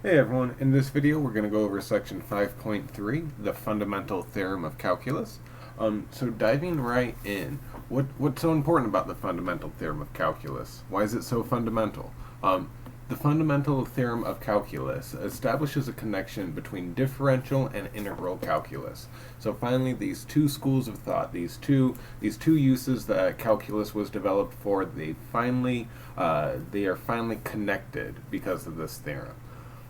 Hey everyone, in this video we're going to go over section 5.3, the fundamental theorem of calculus. So diving right in, what's so important about the fundamental theorem of calculus? Why is it so fundamental? The fundamental theorem of calculus establishes a connection between differential and integral calculus. So finally, these two schools of thought, these two uses that calculus was developed for, they are finally connected because of this theorem.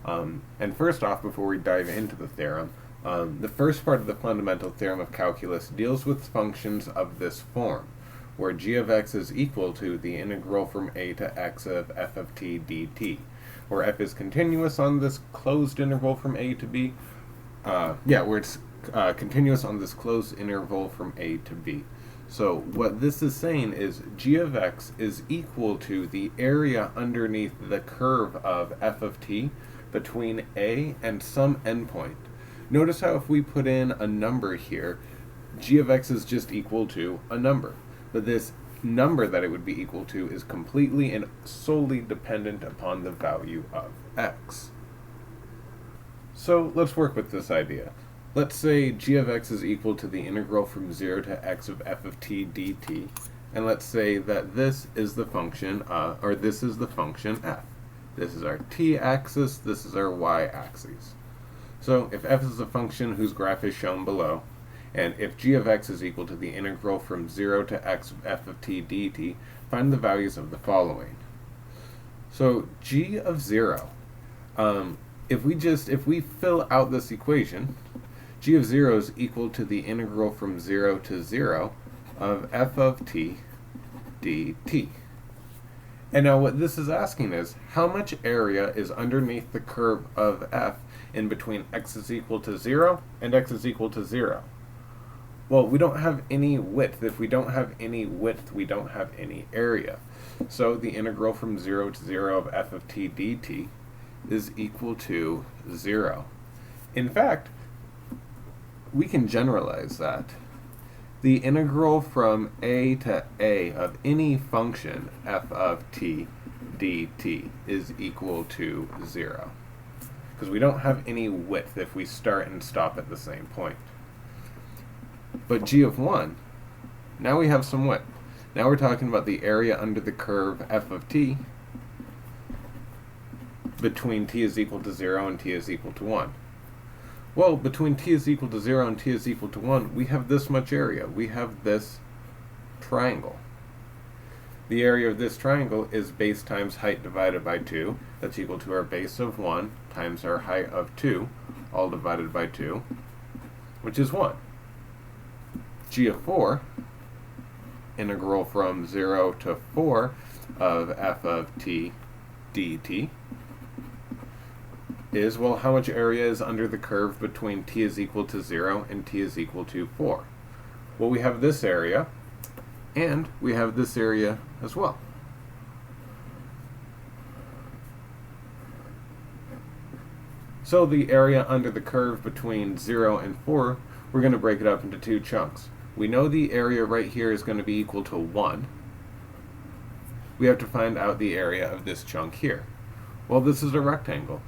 And first off, before we dive into the theorem, the first part of the fundamental theorem of calculus deals with functions of this form, where g of x is equal to the integral from a to x of f of t dt, where f is continuous on this closed interval from a to b, where it's continuous on this closed interval from a to b. So what this is saying is g of x is equal to the area underneath the curve of f of t between a and some endpoint. Notice how if we put in a number here, g of x is just equal to a number. But this number that it would be equal to is completely and solely dependent upon the value of x. So let's work with this idea. Let's say g of x is equal to the integral from 0 to x of f of t dt, and let's say that this is the function, this is the function f. This is our t-axis, this is our y-axis. So if f is a function whose graph is shown below, and if g of x is equal to the integral from 0 to x of f of t dt, find the values of the following. So g of 0, if we fill out this equation, g of 0 is equal to the integral from 0 to 0 of f of t dt. And now what this is asking is, how much area is underneath the curve of f in between x is equal to 0 and x is equal to 0? Well, we don't have any width. If we don't have any width, we don't have any area. So the integral from 0 to 0 of f of t dt is equal to 0. In fact, we can generalize that. The integral from a to a of any function f of t dt is equal to 0. Because we don't have any width if we start and stop at the same point. But g of 1, now we have some width. Now we're talking about the area under the curve f of t between t is equal to 0 and t is equal to 1. Well, between t is equal to 0 and t is equal to 1, we have this much area. We have this triangle. The area of this triangle is base times height divided by 2. That's equal to our base of 1 times our height of 2, all divided by 2, which is 1. g of 4, integral from 0 to 4 of f of t dt, is, well, how much area is under the curve between t is equal to 0 and t is equal to 4? Well, we have this area, and we have this area as well. So the area under the curve between 0 and 4, we're going to break it up into two chunks. We know the area right here is going to be equal to 1. We have to find out the area of this chunk here. Well, this is a rectangle.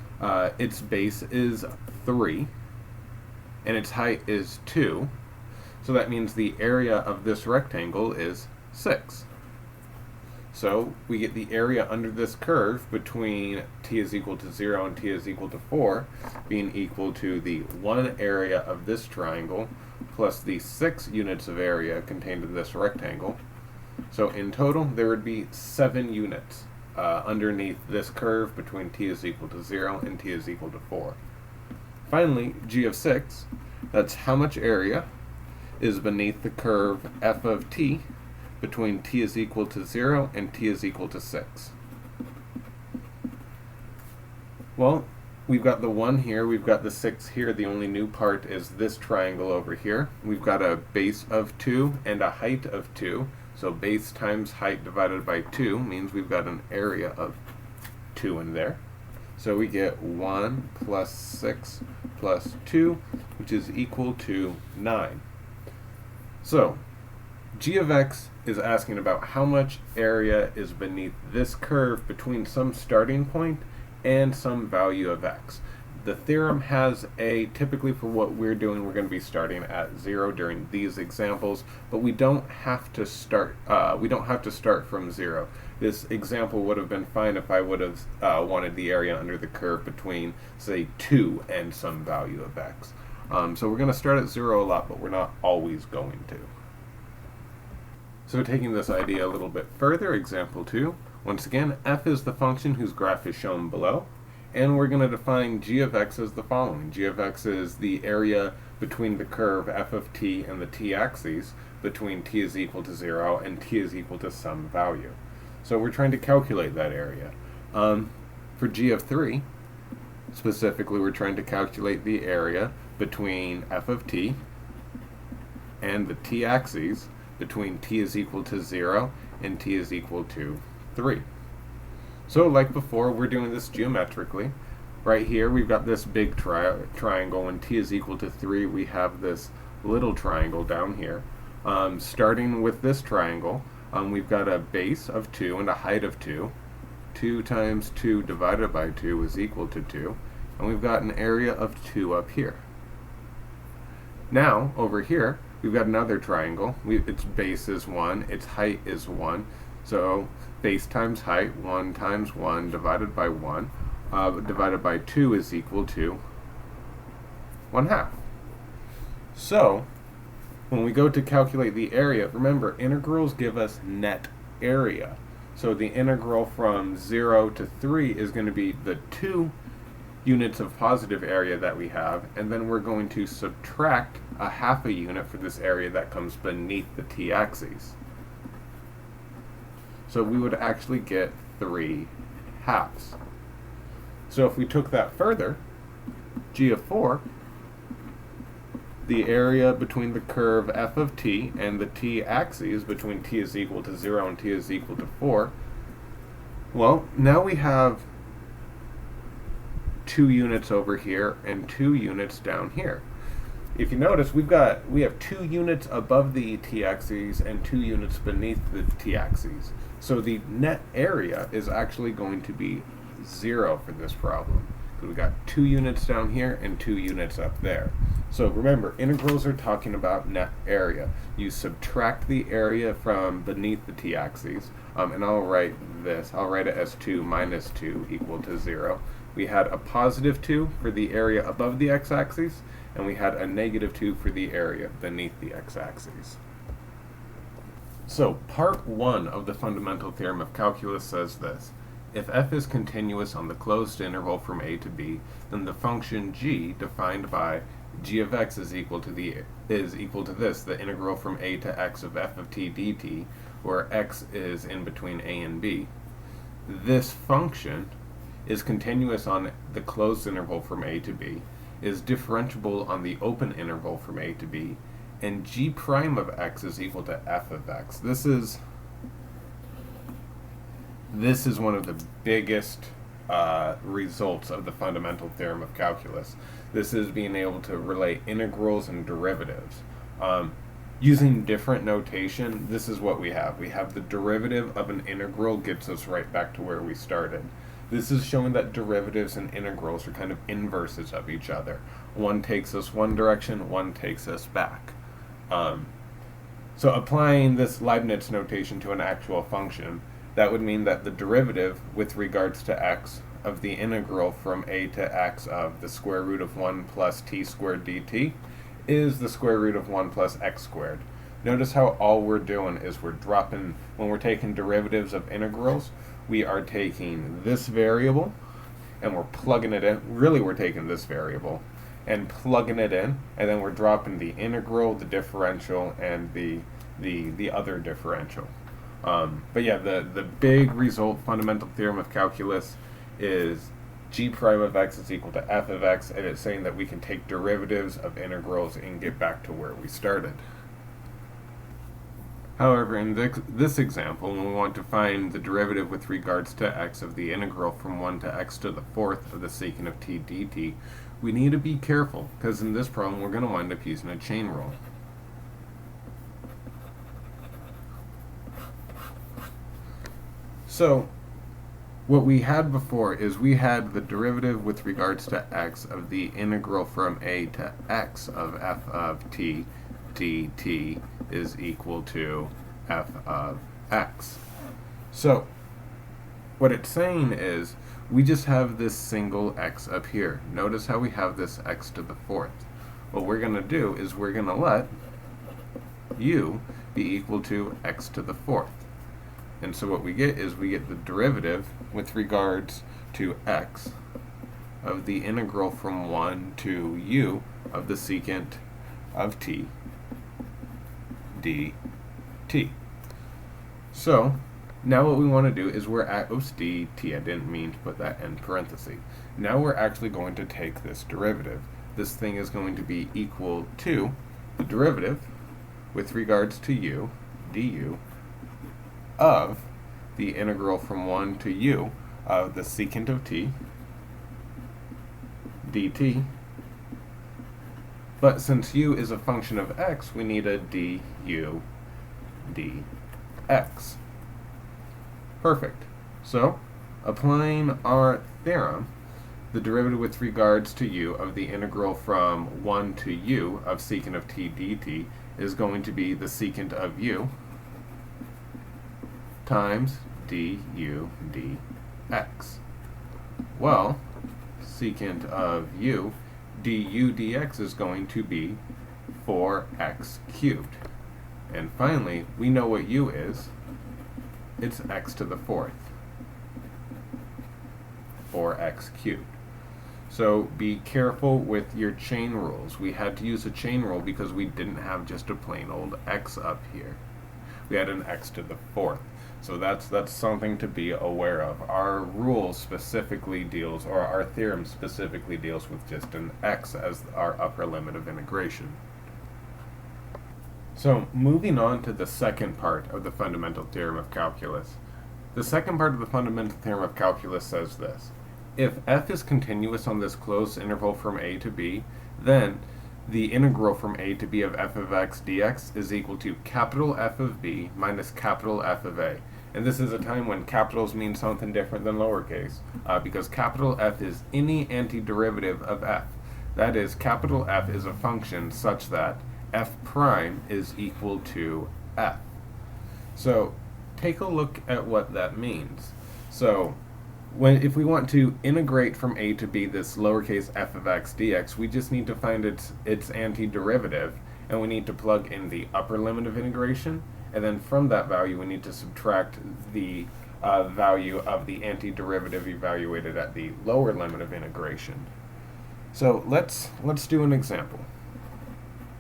Its base is 3, and its height is 2. So that means the area of this rectangle is 6. So we get the area under this curve between t is equal to 0 and t is equal to 4 being equal to the 1 area of this triangle plus the 6 units of area contained in this rectangle. So in total, there would be 7 units underneath this curve between t is equal to 0 and t is equal to 4. Finally, g of 6, that's how much area is beneath the curve f of t between t is equal to 0 and t is equal to 6. Well, we've got the 1 here, we've got the 6 here. The only new part is this triangle over here. We've got a base of 2 and a height of 2. So base times height divided by 2 means we've got an area of 2 in there. So we get 1 plus 6 plus 2, which is equal to 9. So g of x is asking about how much area is beneath this curve between some starting point and some value of x. The theorem has typically for what we're doing, we're going to be starting at 0 during these examples, but we don't have to start from 0. This example would have been fine if I would have wanted the area under the curve between, say, 2 and some value of x. So we're going to start at 0 a lot, but we're not always going to. So taking this idea a little bit further, example 2, once again, f is the function whose graph is shown below. And we're going to define g of x as the following. G of x is the area between the curve f of t and the t-axis between t is equal to 0 and t is equal to some value. So we're trying to calculate that area. For g of 3, specifically, we're trying to calculate the area between f of t and the t-axis between t is equal to 0 and t is equal to 3. So like before, we're doing this geometrically. Right here, we've got this big triangle. When t is equal to 3, we have this little triangle down here. Starting with this triangle, we've got a base of 2 and a height of 2. 2 times 2 divided by 2 is equal to 2. And we've got an area of 2 up here. Now, over here, we've got another triangle. Its base is 1, its height is 1. So base times height, 1 times 1 divided by 1, divided by 2 is equal to 1/2. So when we go to calculate the area, remember, integrals give us net area. So the integral from 0 to 3 is going to be the 2 units of positive area that we have, and then we're going to subtract a 1/2 unit for this area that comes beneath the t-axis. So we would actually get 3/2. So if we took that further, g of 4, the area between the curve f of t and the t-axis between t is equal to 0 and t is equal to 4, well, now we have 2 units over here and 2 units down here. If you notice, we have 2 units above the t-axis and 2 units beneath the t-axis. So the net area is actually going to be 0 for this problem. So we've got 2 units down here and 2 units up there. So remember, integrals are talking about net area. You subtract the area from beneath the t-axis, and I'll write it as 2 minus 2 equal to 0. We had a positive 2 for the area above the x-axis, and we had a negative 2 for the area beneath the x-axis. So part 1 of the fundamental theorem of calculus says this. If f is continuous on the closed interval from a to b, then the function g defined by g of x is equal to this, the integral from a to x of f of t dt, where x is in between a and b. This function is continuous on the closed interval from a to b, is differentiable on the open interval from a to b, and g prime of x is equal to f of x. This is one of the biggest results of the fundamental theorem of calculus. This is being able to relate integrals and derivatives. Using different notation, this is what we have. We have the derivative of an integral gets us right back to where we started. This is showing that derivatives and integrals are kind of inverses of each other. One takes us one direction, one takes us back. So applying this Leibniz notation to an actual function, that would mean that the derivative with regards to x of the integral from a to x of the square root of 1 plus t squared dt is the square root of 1 plus x squared. Notice how all we're doing is we're dropping, when we're taking derivatives of integrals, we are taking this variable and we're plugging it in. Really, we're taking this variable and plugging it in, and then we're dropping the integral, the differential, and the other differential. But yeah, the big result, fundamental theorem of calculus, is g prime of x is equal to f of x, and it's saying that we can take derivatives of integrals and get back to where we started. However, in this example, when we want to find the derivative with regards to x of the integral from 1 to x to the 4th of the secant of t dt, we need to be careful, because in this problem we're going to wind up using a chain rule. So, what we had before is we had the derivative with regards to x of the integral from a to x of f of t dt is equal to f of x. So what it's saying is we just have this single x up here. Notice how we have this x to the fourth. What we're going to do is we're going to let u be equal to x to the fourth. And so what we get is we get the derivative with regards to x of the integral from 1 to u of the secant of t dt. So now what we want to do is we're at, oops, dt, I didn't mean to put that in parentheses. Now we're actually going to take this derivative. This thing is going to be equal to the derivative with regards to u, du, of the integral from 1 to u of the secant of t dt. But since u is a function of x, we need a du dx. Perfect. So, applying our theorem, the derivative with regards to u of the integral from 1 to u of secant of t dt is going to be the secant of u times du dx. Well, secant of u du dx is going to be 4x cubed. And finally, we know what u is. It's x to the fourth. 4x cubed. So be careful with your chain rules. We had to use a chain rule because we didn't have just a plain old x up here. We had an x to the fourth. So that's something to be aware of. Our rule specifically deals, or our theorem specifically deals with just an x as our upper limit of integration. So moving on to the second part of the fundamental theorem of calculus. The second part of the fundamental theorem of calculus says this. If f is continuous on this closed interval from a to b, then the integral from a to b of f of x dx is equal to capital F of b minus capital F of a. And this is a time when capitals mean something different than lowercase, because capital F is any antiderivative of f. That is, capital F is a function such that f prime is equal to f. So take a look at what that means. So if we want to integrate from a to b this lowercase f of x dx, we just need to find its antiderivative, and we need to plug in the upper limit of integration, and then from that value we need to subtract the value of the antiderivative evaluated at the lower limit of integration. So let's do an example.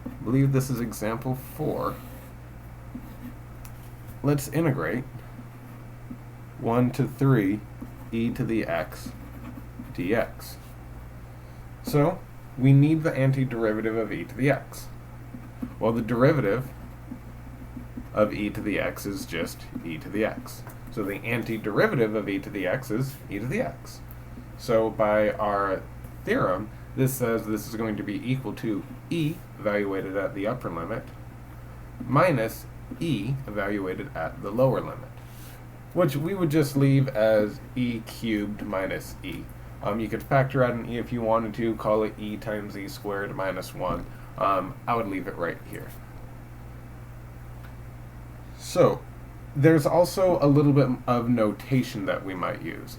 I believe this is example 4. Let's integrate 1 to 3 e to the x dx. So we need the antiderivative of e to the x. Well, the derivative of e to the x is just e to the x. So the antiderivative of e to the x is e to the x. So by our theorem, this says this is going to be equal to e evaluated at the upper limit minus e evaluated at the lower limit, which we would just leave as e cubed minus e. You could factor out an e if you wanted to, call it e times e squared minus 1. I would leave it right here. So there's also a little bit of notation that we might use.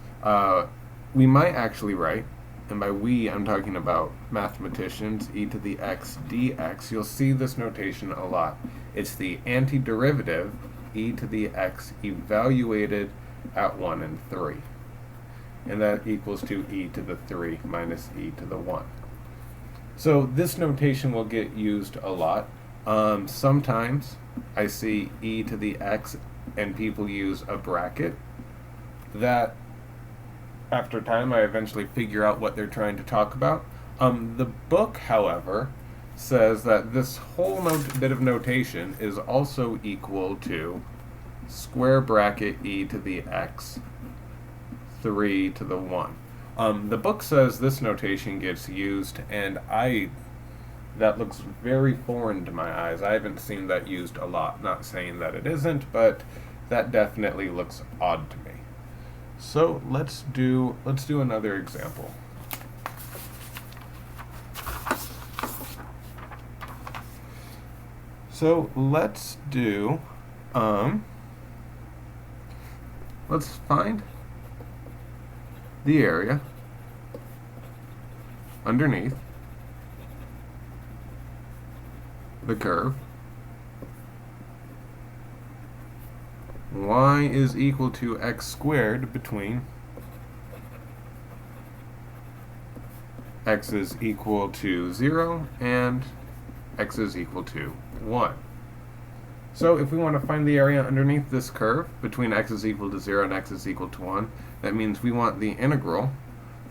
We might actually write, and by we I'm talking about mathematicians, e to the x dx. You'll see this notation a lot. It's the antiderivative e to the x evaluated at 1 and 3. And that equals to e to the 3 minus e to the 1. So this notation will get used a lot. Sometimes I see e to the x and people use a bracket. That, after time, I eventually figure out what they're trying to talk about. The book, however, says that this whole bit of notation is also equal to square bracket e to the x 3 to the 1. The book says this notation gets used, and that looks very foreign to my eyes. I haven't seen that used a lot. Not saying that it isn't, but that definitely looks odd to me. So let's do another example. So let's do let's find the area underneath the curve y is equal to x squared between x is equal to 0 and x is equal to 1. So if we want to find the area underneath this curve between x is equal to 0 and x is equal to 1, that means we want the integral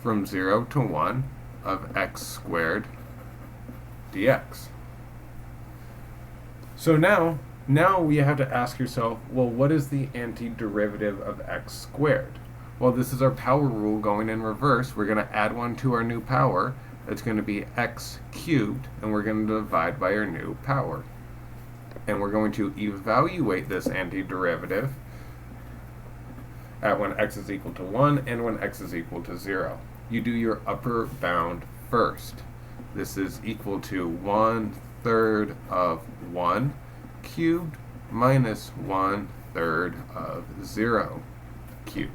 from 0 to 1 of x squared dx. So now you have to ask yourself, well, what is the antiderivative of x squared? Well, this is our power rule going in reverse. We're going to add 1 to our new power. It's going to be x cubed, and we're going to divide by our new power. And we're going to evaluate this antiderivative at when x is equal to 1 and when x is equal to 0. You do your upper bound first. This is equal to 1/3 of 1 cubed minus 1/3 of 0 cubed.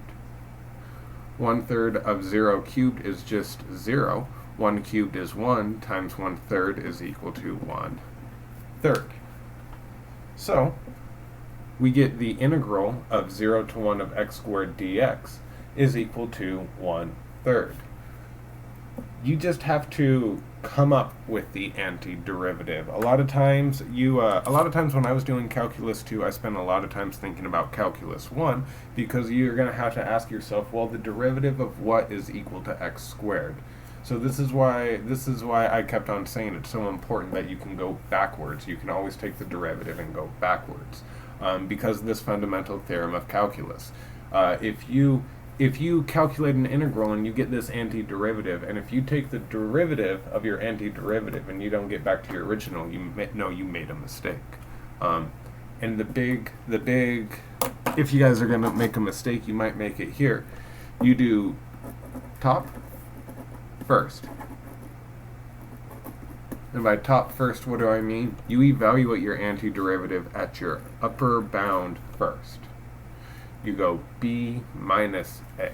1/3 of 0 cubed is just 0. 1 cubed is 1 times 1/3 is equal to 1/3. So we get the integral of 0 to 1 of x squared dx is equal to 1/3. You just have to come up with the antiderivative. A lot of times when I was doing calculus 2, I spent a lot of times thinking about calculus 1, because you're going to have to ask yourself, well, the derivative of what is equal to x squared? So this is why I kept on saying it's so important that you can go backwards. You can always take the derivative and go backwards, because of this fundamental theorem of calculus. If you calculate an integral and you get this antiderivative, and if you take the derivative of your antiderivative and you don't get back to your original, you know you made a mistake. And the big, if you guys are going to make a mistake, you might make it here. You do top first. And by top first, what do I mean? You evaluate your antiderivative at your upper bound first. You go b minus a.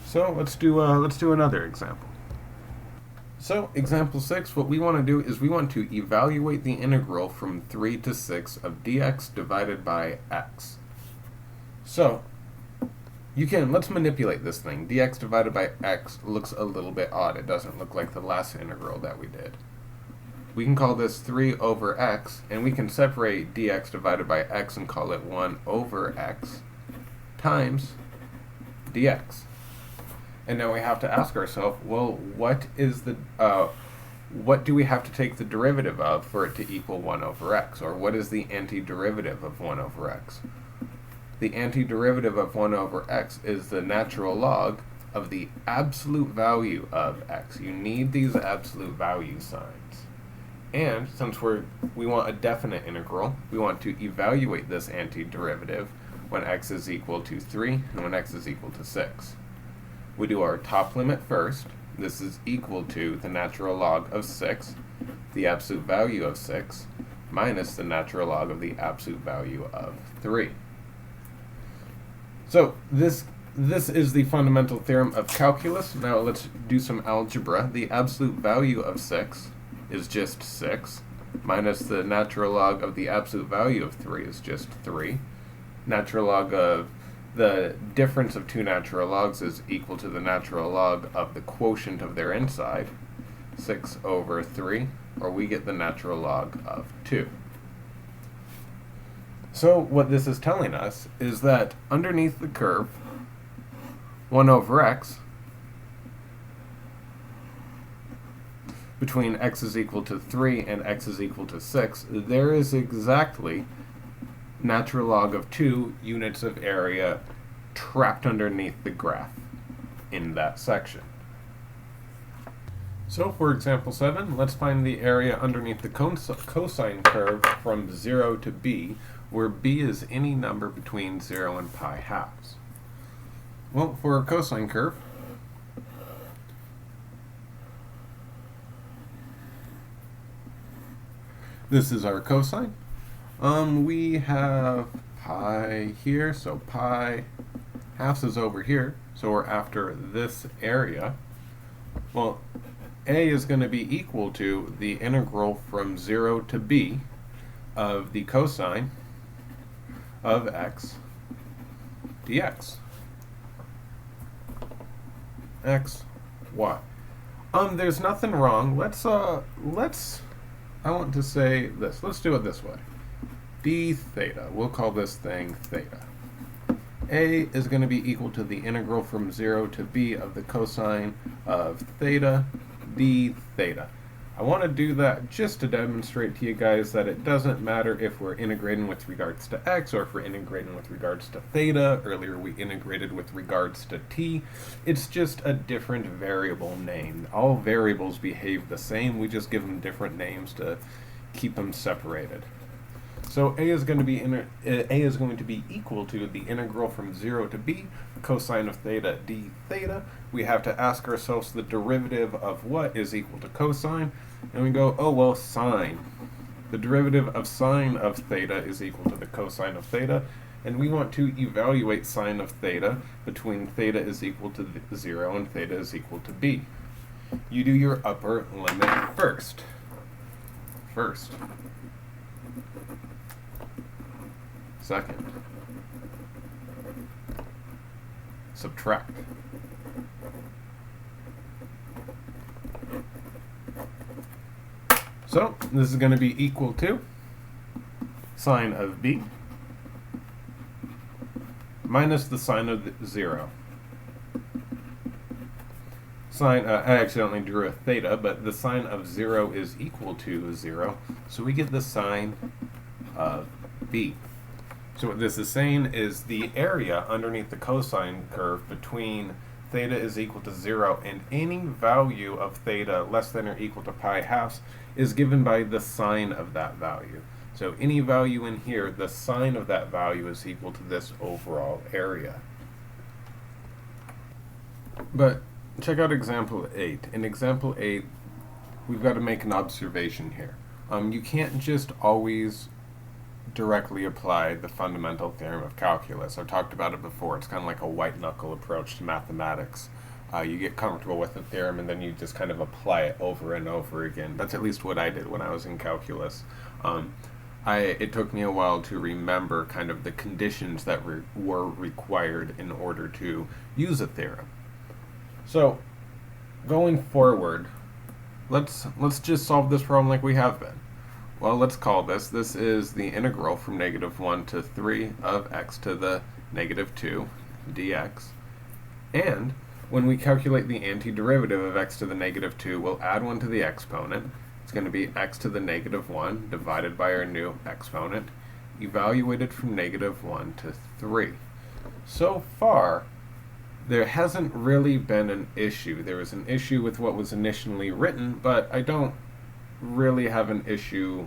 So let's do another example. So example 6, what we want to do is we want to evaluate the integral from 3 to 6 of dx divided by x. So let's manipulate this thing. Dx divided by x looks a little bit odd. It doesn't look like the last integral that we did. We can call this 3 over x, and we can separate dx divided by x and call it 1 over x times dx. And now we have to ask ourselves, well, what do we have to take the derivative of for it to equal 1 over x? Or what is the antiderivative of 1 over x? The antiderivative of 1 over x is the natural log of the absolute value of x. You need these absolute value signs. And since we want a definite integral, we want to evaluate this antiderivative when x is equal to 3 and when x is equal to 6. We do our top limit first. This is equal to the natural log of 6, the absolute value of 6, minus the natural log of the absolute value of 3. So this is the fundamental theorem of calculus. Now let's do some algebra. The absolute value of 6 is just 6, minus the natural log of the absolute value of 3 is just 3. Natural log of the difference of two natural logs is equal to the natural log of the quotient of their inside, 6 over 3, or we get the natural log of 2. So what this is telling us is that underneath the curve, 1 over x, between x is equal to 3 and x is equal to 6, there is exactly natural log of 2 units of area trapped underneath the graph in that section. So for example 7, let's find the area underneath the cosine curve from 0 to b, where b is any number between 0 and pi halves. Well, for a cosine curve, this is our cosine. We have pi here, so pi halves is over here, so we're after this area. Well, a is going to be equal to the integral from 0 to b of the cosine of x dx. X, y. There's nothing wrong. I want to say this. Let's do it this way. D theta. We'll call this thing theta. A is going to be equal to the integral from 0 to b of the cosine of theta d theta. I want to do that just to demonstrate to you guys that it doesn't matter if we're integrating with regards to x or if we're integrating with regards to theta. Earlier we integrated with regards to t. It's just a different variable name. All variables behave the same. We just give them different names to keep them separated. So a is going to be equal to the integral from 0 to b cosine of theta d theta. We have to ask ourselves the derivative of what is equal to cosine, and we go, oh well, sine. The derivative of sine of theta is equal to the cosine of theta, and we want to evaluate sine of theta between theta is equal to 0 and theta is equal to b. You do your upper limit first. Second, subtract. So this is going to be equal to sine of b minus the sine of 0. I accidentally drew a theta, but the sine of 0 is equal to 0, so we get the sine of b. So what this is saying is the area underneath the cosine curve between theta is equal to 0 and any value of theta less than or equal to pi halves is given by the sine of that value. So any value in here, the sine of that value is equal to this overall area. But check out example 8. In example 8, we've got to make an observation here. You can't just always directly apply the fundamental theorem of calculus. I've talked about it before. It's kind of like a white-knuckle approach to mathematics. You get comfortable with the theorem and then you just kind of apply it over and over again. That's at least what I did when I was in calculus. It took me a while to remember kind of the conditions that were required in order to use a theorem. So, going forward, let's just solve this problem like we have been. Well, let's call this is the integral from -1 to 3 of x to the -2 dx. And when we calculate the antiderivative of x to the -2, we'll add 1 to the exponent. It's going to be x to the -1 divided by our new exponent, evaluated from -1 to 3. So far, there hasn't really been an issue. There was an issue with what was initially written, but I don't really have an issue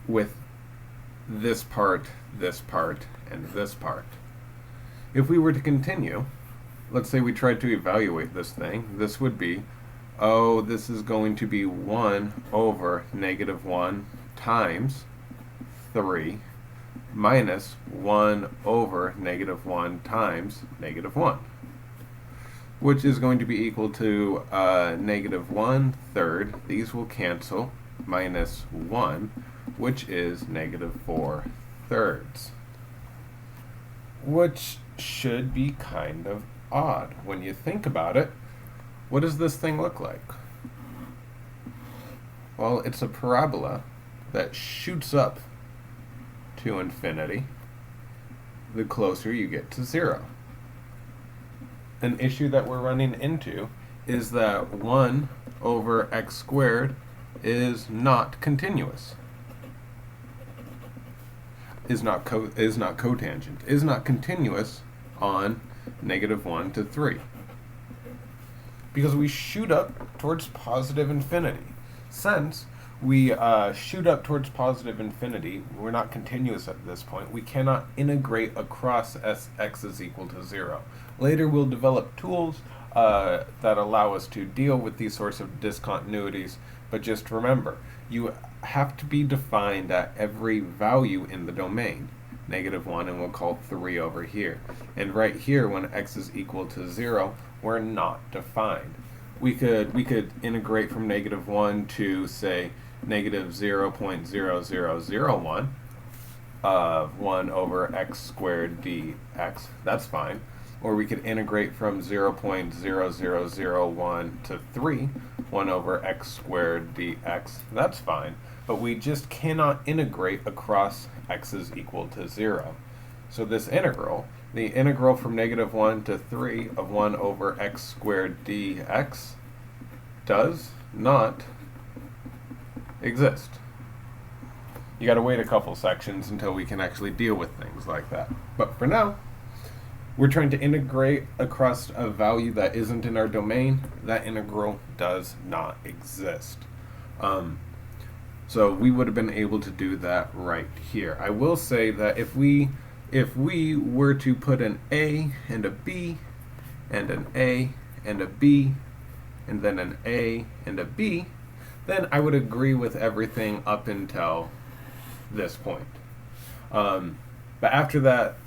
with this part, and this part. If we were to continue, let's say we tried to evaluate this thing, this would be, oh, this is going to be 1 over -1 times 3 minus 1 over -1 times -1, which is going to be equal to -1/3. These will cancel, minus 1, which is -4/3, which should be kind of odd. When you think about it, what does this thing look like? Well, it's a parabola that shoots up to infinity the closer you get to 0. An issue that we're running into is that 1 over x squared is not continuous. Is not cotangent. Is not continuous on -1 to 3. Because we shoot up towards positive infinity. Since we shoot up towards positive infinity, we're not continuous at this point. We cannot integrate across x is equal to 0. Later we'll develop tools that allow us to deal with these sorts of discontinuities, but just remember, you have to be defined at every value in the domain. -1, and we'll call 3 over here. And right here, when x is equal to 0, we're not defined. We could integrate from -1 to, say, -0.0001 of 1 over x squared dx. That's fine. Or we could integrate from 0.0001 to 3, 1 over x squared dx. That's fine. But we just cannot integrate across x is equal to 0. So this integral, the integral from -1 to 3 of 1 over x squared dx, does not exist. You gotta wait a couple sections until we can actually deal with things like that. But for now, we're trying to integrate across a value that isn't in our domain. That integral does not exist. So we would have been able to do that right here. I will say that if we were to put an a and a b and an a and a b and then an a and a b, then I would agree with everything up until this point. But after that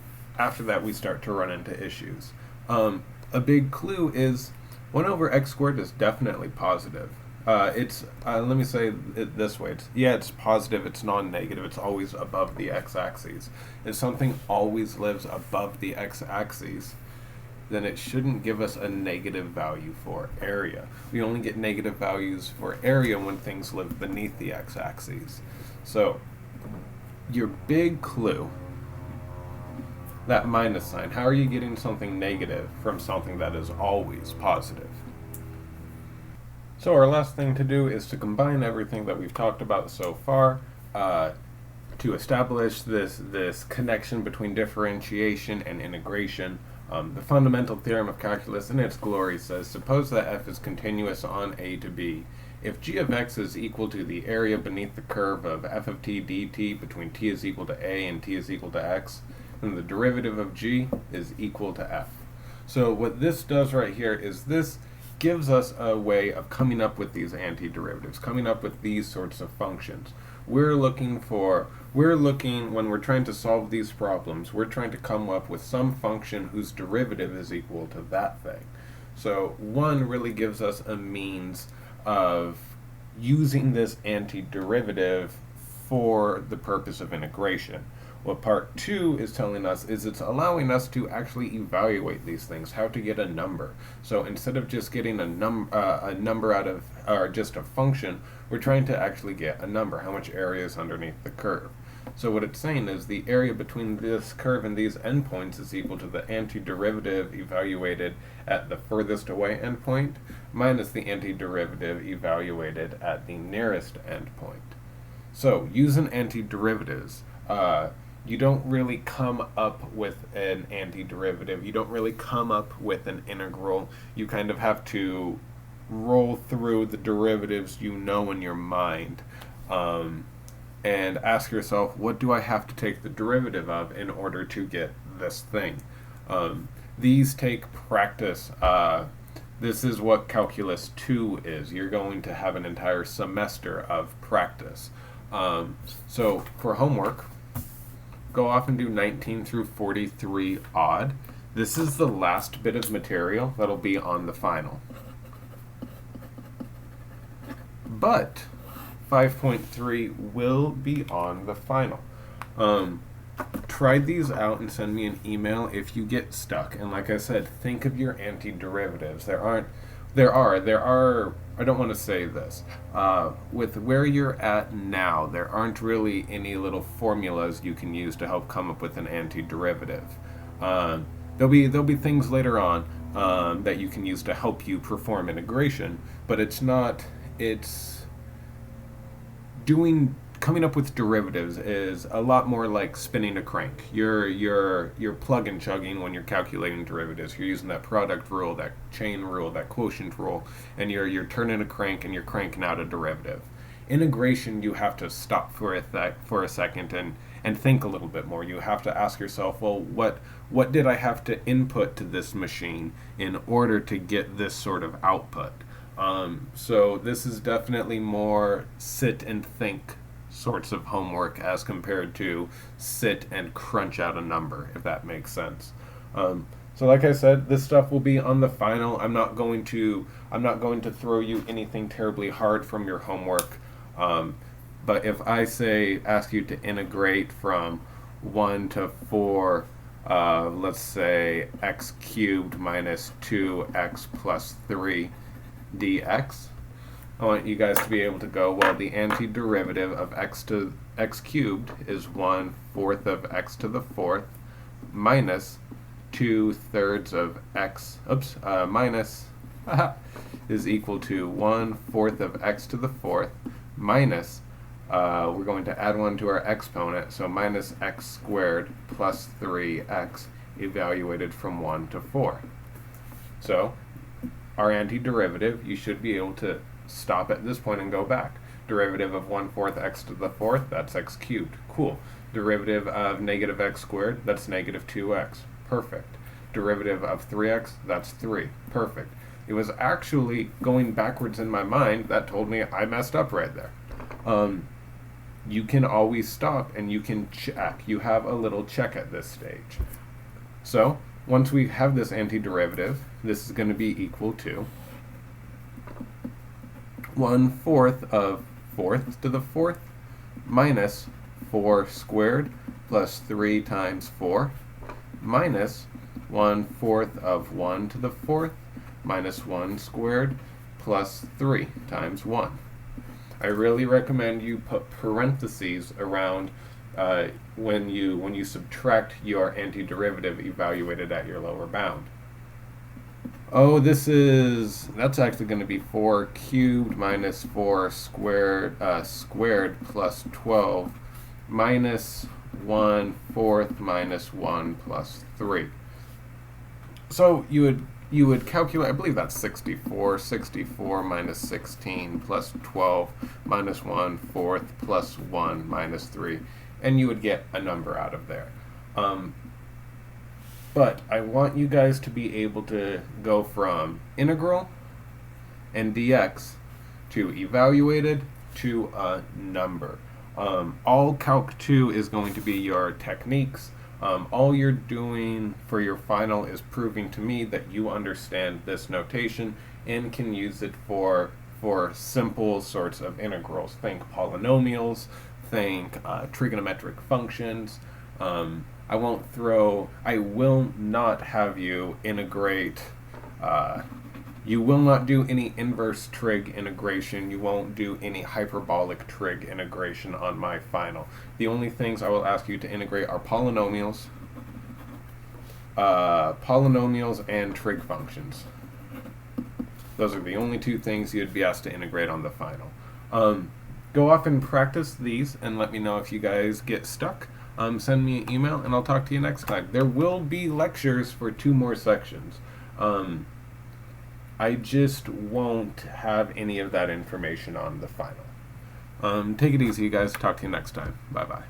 we start to run into issues. A big clue is 1 over x squared is definitely positive. Let me say it this way. It's positive, it's non-negative, it's always above the x-axis. If something always lives above the x-axis, then it shouldn't give us a negative value for area. We only get negative values for area when things live beneath the x-axis. So, your big clue, that minus sign, how are you getting something negative from something that is always positive? So our last thing to do is to combine everything that we've talked about so far to establish this connection between differentiation and integration. The fundamental theorem of calculus in its glory says, suppose that f is continuous on a to b. If g of x is equal to the area beneath the curve of f of t dt between t is equal to a and t is equal to x, then the derivative of g is equal to f. So what this does right here is this gives us a way of coming up with these antiderivatives, coming up with these sorts of functions. When we're trying to solve these problems, we're trying to come up with some function whose derivative is equal to that thing. So 1 really gives us a means of using this antiderivative for the purpose of integration. What part 2 is telling us is it's allowing us to actually evaluate these things, how to get a number. So instead of just getting a number out of, or just a function, we're trying to actually get a number, how much area is underneath the curve. So what it's saying is the area between this curve and these endpoints is equal to the antiderivative evaluated at the furthest away endpoint minus the antiderivative evaluated at the nearest endpoint. So using antiderivatives, you don't really come up with an antiderivative. You don't really come up with an integral. You kind of have to roll through the derivatives you know in your mind and ask yourself, what do I have to take the derivative of in order to get this thing? These take practice. This is what Calculus 2 is. You're going to have an entire semester of practice. So for homework, go off and do 19 through 43 odd. This is the last bit of material that'll be on the final. But 5.3 will be on the final. Try these out and send me an email if you get stuck. And like I said, think of your antiderivatives. There are, I don't want to say this, with where you're at now, there aren't really any little formulas you can use to help come up with an antiderivative. There'll be things later on that you can use to help you perform integration, but coming up with derivatives is a lot more like spinning a crank. You're plug and chugging when you're calculating derivatives. You're using that product rule, that chain rule, that quotient rule, and you're turning a crank and you're cranking out a derivative. Integration, you have to stop for a second and think a little bit more. You have to ask yourself, well, what did I have to input to this machine in order to get this sort of output? So this is definitely more sit and think sorts of homework as compared to sit and crunch out a number, if that makes sense. So like I said, this stuff will be on the final. I'm not going to throw you anything terribly hard from your homework. But if I ask you to integrate from 1 to 4, let's say x cubed minus 2x plus 3 dx, I want you guys to be able to go, well, the antiderivative of x cubed is 1/4 of x to the 4th minus 2/3 of x, minus is equal to 1/4 of x to the 4th minus, we're going to add 1 to our exponent, so minus x squared plus 3x evaluated from 1 to 4. So our antiderivative, you should be able to stop at this point and go back. Derivative of 1/4 x to the 4th, that's x cubed. Cool. Derivative of negative x squared, that's negative 2x. Perfect. Derivative of 3x, that's 3. Perfect. It was actually going backwards in my mind that told me I messed up right there. You can always stop and you can check. You have a little check at this stage. So once we have this antiderivative, this is going to be equal to 1/4 of 4th to the 4th minus 4 squared plus 3 times 4 minus 1/4 of 1 to the 4th minus 1 squared plus 3 times 1. I really recommend you put parentheses around when you subtract your antiderivative evaluated at your lower bound. Oh, that's actually going to be 4 cubed minus 4 squared plus 12 minus 1/4 minus 1 plus 3. So you would calculate, I believe that's 64 minus 16 plus 12 minus 1/4 plus 1 minus 3, and you would get a number out of there. But I want you guys to be able to go from integral and dx to evaluated to a number. All Calc 2 is going to be your techniques. All you're doing for your final is proving to me that you understand this notation and can use it for simple sorts of integrals. Think polynomials, think trigonometric functions. I will not have you integrate, you will not do any inverse trig integration. You won't do any hyperbolic trig integration on my final. The only things I will ask you to integrate are polynomials and trig functions. Those are the only two things you'd be asked to integrate on the final. Go off and practice these and let me know if you guys get stuck. Send me an email and I'll talk to you next time. There will be lectures for 2 more sections. I just won't have any of that information on the final. Take it easy, you guys. Talk to you next time. Bye-bye.